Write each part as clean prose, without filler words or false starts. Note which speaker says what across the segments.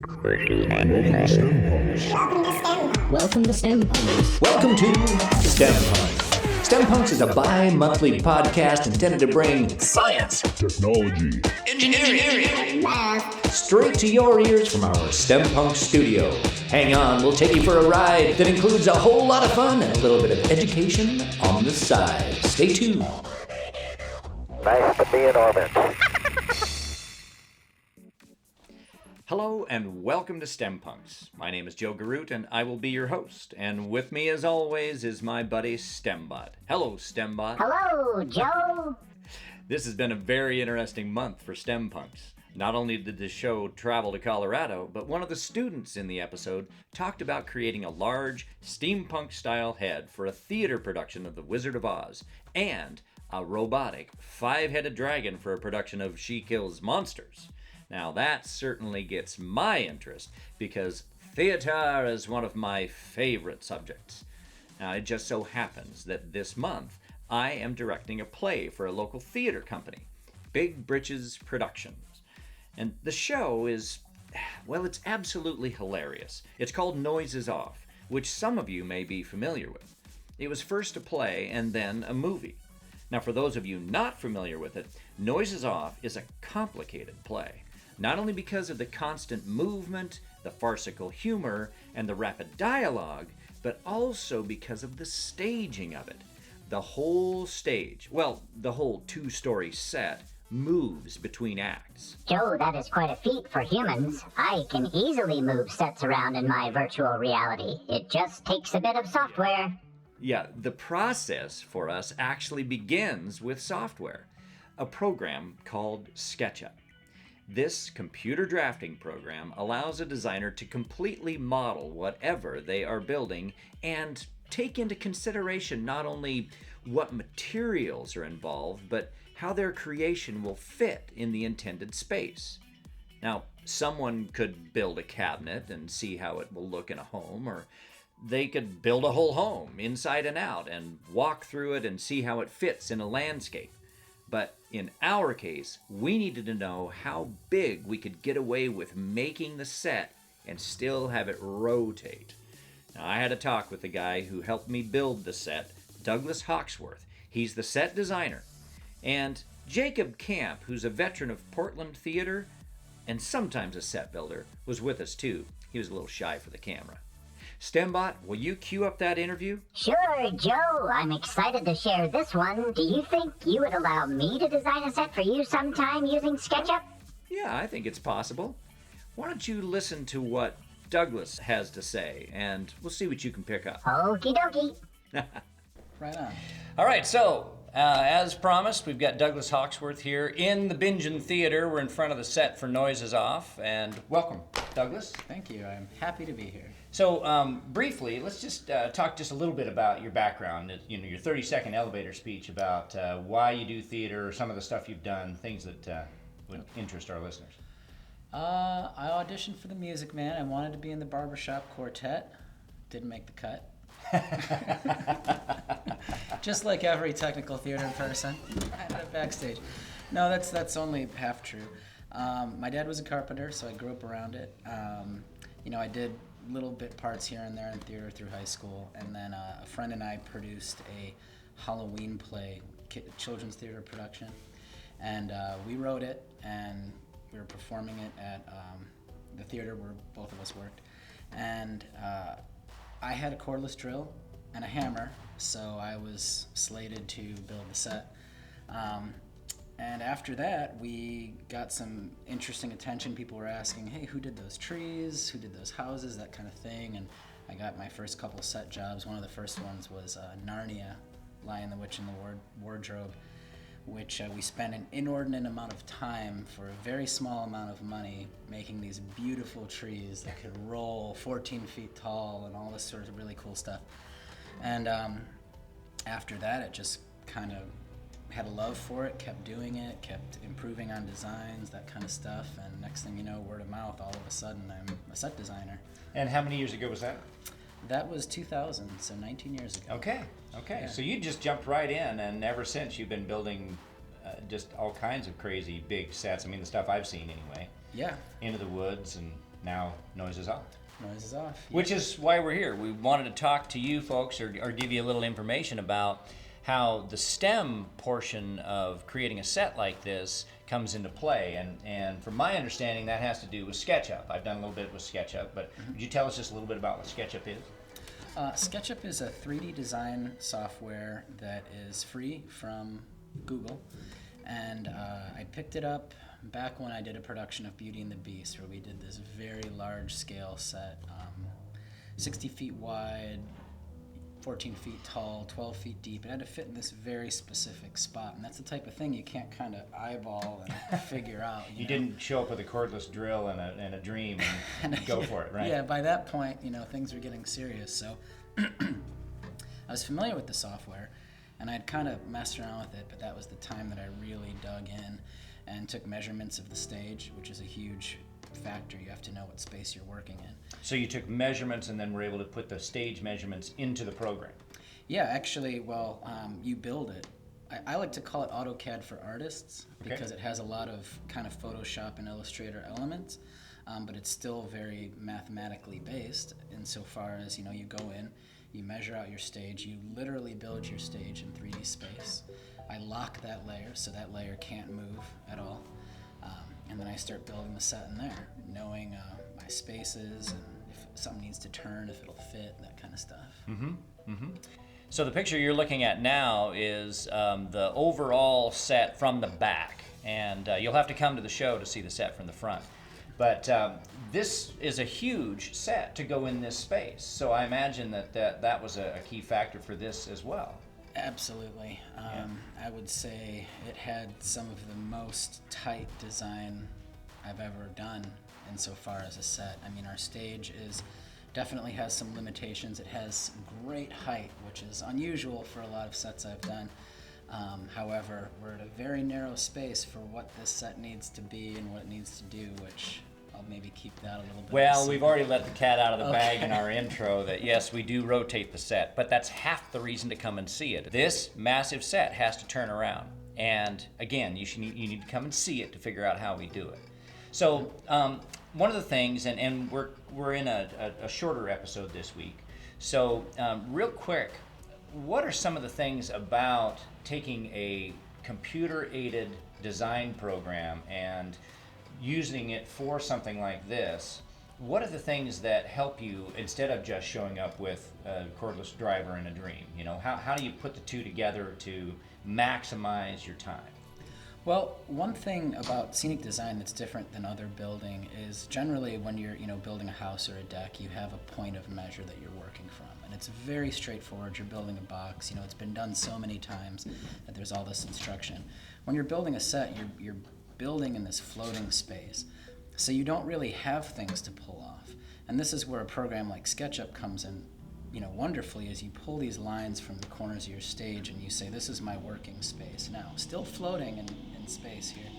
Speaker 1: Welcome to STEMPunX.
Speaker 2: Welcome to STEMPunX. STEMPunX is a bi-monthly podcast intended to bring science,
Speaker 3: technology,
Speaker 2: engineering, math straight to your ears from our STEMPunX studio. Hang on, we'll take you for a ride that includes a whole lot of fun and a little bit of education on the side. Stay tuned.
Speaker 4: Nice to be in orbit.
Speaker 2: Hello and welcome to STEMPunX. My name is Joe Garoutte and I will be your host. And with me as always is my buddy STEMbot. Hello STEMbot.
Speaker 1: Hello, Joe.
Speaker 2: This has been a very interesting month for STEMPunX. Not only did the show travel to Colorado, but one of the students in the episode talked about creating a large steampunk-style head for a theater production of The Wizard of Oz, and a robotic 5-headed dragon for a production of She Kills Monsters. Now that certainly gets my interest because theater is one of my favorite subjects. Now it just so happens that this month I am directing a play for a local theater company, Big Britches Productions. And the show is, well, it's absolutely hilarious. It's called Noises Off, which some of you may be familiar with. It was first a play and then a movie. Now for those of you not familiar with it, Noises Off is a complicated play. Not only because of the constant movement, the farcical humor, and the rapid dialogue, but also because of the staging of it. The whole stage, well, the whole 2-story set, moves between acts.
Speaker 1: Joe, that is quite a feat for humans. I can easily move sets around in my virtual reality. It just takes a bit of software.
Speaker 2: Yeah, the process for us actually begins with software, a program called SketchUp. This computer drafting program allows a designer to completely model whatever they are building and take into consideration not only what materials are involved, but how their creation will fit in the intended space. Now, someone could build a cabinet and see how it will look in a home, or they could build a whole home inside and out and walk through it and see how it fits in a landscape. But in our case, we needed to know how big we could get away with making the set and still have it rotate. Now, I had a talk with the guy who helped me build the set, Douglas Hawksworth. He's the set designer. And Jacob Camp, who's a veteran of Portland theater and sometimes a set builder, was with us too. He was a little shy for the camera. STEMbot, will you cue up that interview?
Speaker 1: Sure, Joe. I'm excited to share this one. Do you think you would allow me to design a set for you sometime using SketchUp?
Speaker 2: Yeah, I think it's possible. Why don't you listen to what Douglas has to say, and we'll see what you can pick up.
Speaker 1: Okie dokie.
Speaker 5: Right on.
Speaker 2: All right, so as promised, we've got Douglas Hawksworth here in the Bingen Theater. We're in front of the set for Noises Off, and welcome, Douglas.
Speaker 5: Thank you. I'm happy to be here.
Speaker 2: So briefly, let's just talk just a little bit about your background, you know, your 30-second elevator speech about why you do theater, some of the stuff you've done, things that would interest our listeners.
Speaker 5: I auditioned for the Music Man. I wanted to be in the Barbershop Quartet. Didn't make the cut. Just like every technical theater person. I ended up backstage. No, that's only half true. My dad was a carpenter, so I grew up around it. I did little bit parts here and there in theater through high school, and then a friend and I produced a Halloween play, children's theater production, and we wrote it, and we were performing it at the theater where both of us worked, and I had a cordless drill and a hammer, so I was slated to build the set. And after that, we got some interesting attention. People were asking, hey, who did those trees? Who did those houses? That kind of thing. And I got my first couple set jobs. One of the first ones was Narnia, Lion, the Witch, and the Wardrobe, which we spent an inordinate amount of time for a very small amount of money making these beautiful trees that could roll 14 feet tall and all this sort of really cool stuff. And after that, it just kind of had a love for it, kept doing it, kept improving on designs, that kind of stuff, and next thing you know, word of mouth, all of a sudden I'm a set designer.
Speaker 2: And how many years ago was that?
Speaker 5: That was 2000, so 19 years ago.
Speaker 2: Okay.
Speaker 5: Yeah.
Speaker 2: So you just jumped right in, and ever since you've been building just all kinds of crazy big sets. I mean, the stuff I've seen anyway.
Speaker 5: Yeah.
Speaker 2: Into the Woods and Now noise is off.
Speaker 5: Noise is off.
Speaker 2: Which is why we're here. We wanted to talk to you folks or give you a little information about how the STEM portion of creating a set like this comes into play. And from my understanding, that has to do with SketchUp. I've done a little bit with SketchUp, but would you tell us just a little bit about what SketchUp is?
Speaker 5: SketchUp is a 3D design software that is free from Google. And I picked it up back when I did a production of Beauty and the Beast, where we did this very large scale set, 60 feet wide, 14 feet tall, 12 feet deep. It had to fit in this very specific spot, and that's the type of thing you can't kind of eyeball and figure out.
Speaker 2: You didn't show up with a cordless drill and a dream and go for it, right?
Speaker 5: Yeah, by that point, things were getting serious. So I was familiar with the software, and I'd kind of messed around with it, but that was the time that I really dug in and took measurements of the stage, which is a huge factor. You have to know what space you're working in.
Speaker 2: So you took measurements and then were able to put the stage measurements into the program?
Speaker 5: Yeah, actually, you build it. I like to call it AutoCAD for artists because it has a lot of kind of Photoshop and Illustrator elements, but it's still very mathematically based insofar as, you go in, you measure out your stage, you literally build your stage in 3D space. I lock that layer so that layer can't move at all. And then I start building the set in there, knowing my spaces and if something needs to turn, if it'll fit, that kind of stuff.
Speaker 2: Mm-hmm. Mm-hmm. So the picture you're looking at now is the overall set from the back. And you'll have to come to the show to see the set from the front. But this is a huge set to go in this space. So I imagine that was a key factor for this as well.
Speaker 5: Absolutely. I would say it had some of the most tight design I've ever done insofar as a set. I mean, our stage definitely has some limitations. It has great height, which is unusual for a lot of sets I've done. However, we're at a very narrow space for what this set needs to be and what it needs to do, which I'll maybe keep that a little bit.
Speaker 2: Well, we've already let the cat out of the bag in our intro that yes, we do rotate the set, but that's half the reason to come and see it. This massive set has to turn around. And again, you need to come and see it to figure out how we do it. So one of the things, and we're in a shorter episode this week, so real quick, what are some of the things about taking a computer-aided design program and using it for something like this? What are the things that help you instead of just showing up with a cordless driver and a dream? How do you put the two together to maximize your time?
Speaker 5: Well, one thing about scenic design that's different than other building is generally when you're building a house or a deck, you have a point of measure that you're working from. And it's very straightforward. You're building a box. It's been done so many times that there's all this instruction. When you're building a set, you're building in this floating space. So you don't really have things to pull off. And this is where a program like SketchUp comes in, wonderfully, as you pull these lines from the corners of your stage and you say, this is my working space. Now, still floating in space here.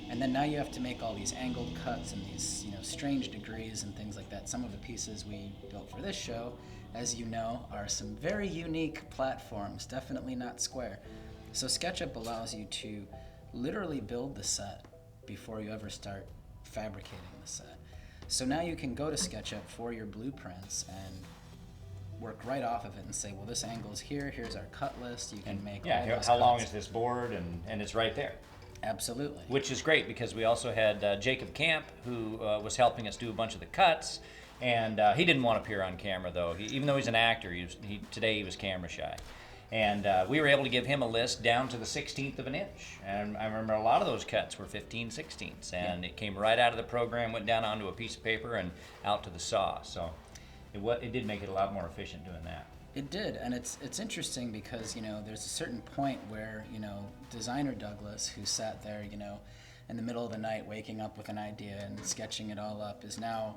Speaker 5: And then now you have to make all these angled cuts and these, strange degrees and things like that. Some of the pieces we built for this show, as you know, are some very unique platforms, definitely not square. So SketchUp allows you to literally build the set before you ever start fabricating the set. So now you can go to SketchUp for your blueprints and work right off of it and say, well, this angle's here, here's our cut list, you can make all those
Speaker 2: how long
Speaker 5: cuts.
Speaker 2: is this board, and it's right there.
Speaker 5: Absolutely.
Speaker 2: Which is great because we also had Jacob Camp who was helping us do a bunch of the cuts, and he didn't want to appear on camera though. Even though he's an actor, today he was camera shy. And we were able to give him a list down to the 16th of an inch. And I remember a lot of those cuts were 15/16ths. And it came right out of the program, went down onto a piece of paper and out to the saw. So it did make it a lot more efficient doing that.
Speaker 5: It did, and it's interesting because, there's a certain point where, designer Douglas, who sat there, in the middle of the night waking up with an idea and sketching it all up, is now,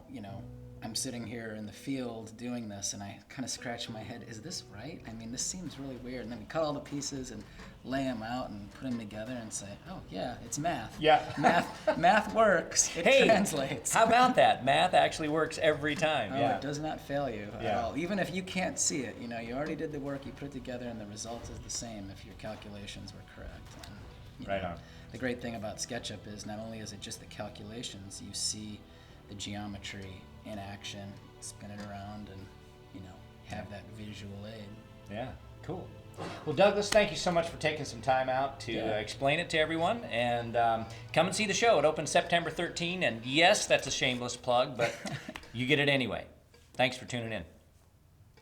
Speaker 5: I'm sitting here in the field doing this, and I kind of scratch my head, is this right? I mean, this seems really weird. And then we cut all the pieces and lay them out and put them together and say, oh, yeah, it's math.
Speaker 2: Yeah.
Speaker 5: Math works. It translates.
Speaker 2: How about that? Math actually works every time.
Speaker 5: Oh,
Speaker 2: yeah.
Speaker 5: It does not fail you at all. Even if you can't see it, you already did the work, you put it together, and the result is the same if your calculations were correct. And,
Speaker 2: right on.
Speaker 5: The great thing about SketchUp is not only is it just the calculations, you see the geometry in action, spin it around, and have that visual aid.
Speaker 2: Yeah, cool. Well, Douglas, thank you so much for taking some time out to explain it to everyone. And come and see the show. It opens September 13. And yes, that's a shameless plug, but you get it anyway. Thanks for tuning in.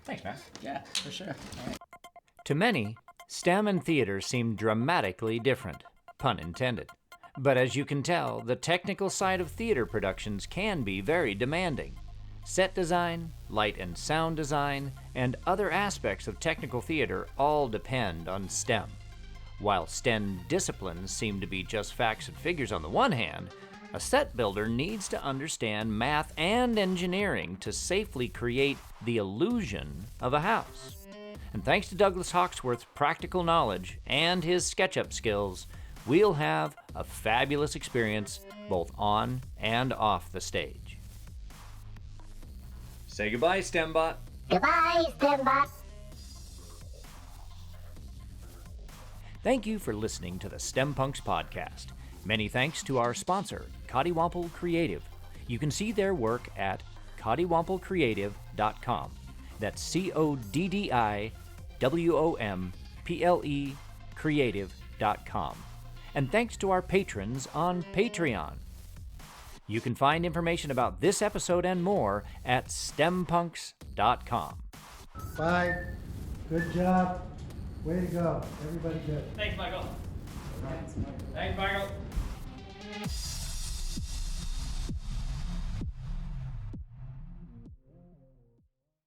Speaker 2: Thanks, man.
Speaker 5: Yeah, for sure. All right.
Speaker 2: To many, STEM and theater seem dramatically different, pun intended. But as you can tell, the technical side of theater productions can be very demanding. Set design, light and sound design, and other aspects of technical theater all depend on STEM. While STEM disciplines seem to be just facts and figures on the one hand, a set builder needs to understand math and engineering to safely create the illusion of a house. And thanks to Douglas Hawksworth's practical knowledge and his SketchUp skills, we'll have a fabulous experience both on and off the stage. Say goodbye, STEMbot.
Speaker 1: Goodbye, STEMbot.
Speaker 2: Thank you for listening to the STEMPunX Podcast. Many thanks to our sponsor, Cottywomple Creative. You can see their work at coddywomplecreative.com. That's CODDIWOMPLE creative.com. And thanks to our patrons on Patreon. You can find information about this episode and more at STEMpunx.com.
Speaker 3: Bye. Good job. Way to go. Everybody good.
Speaker 2: Thanks, Michael. Thanks, Michael.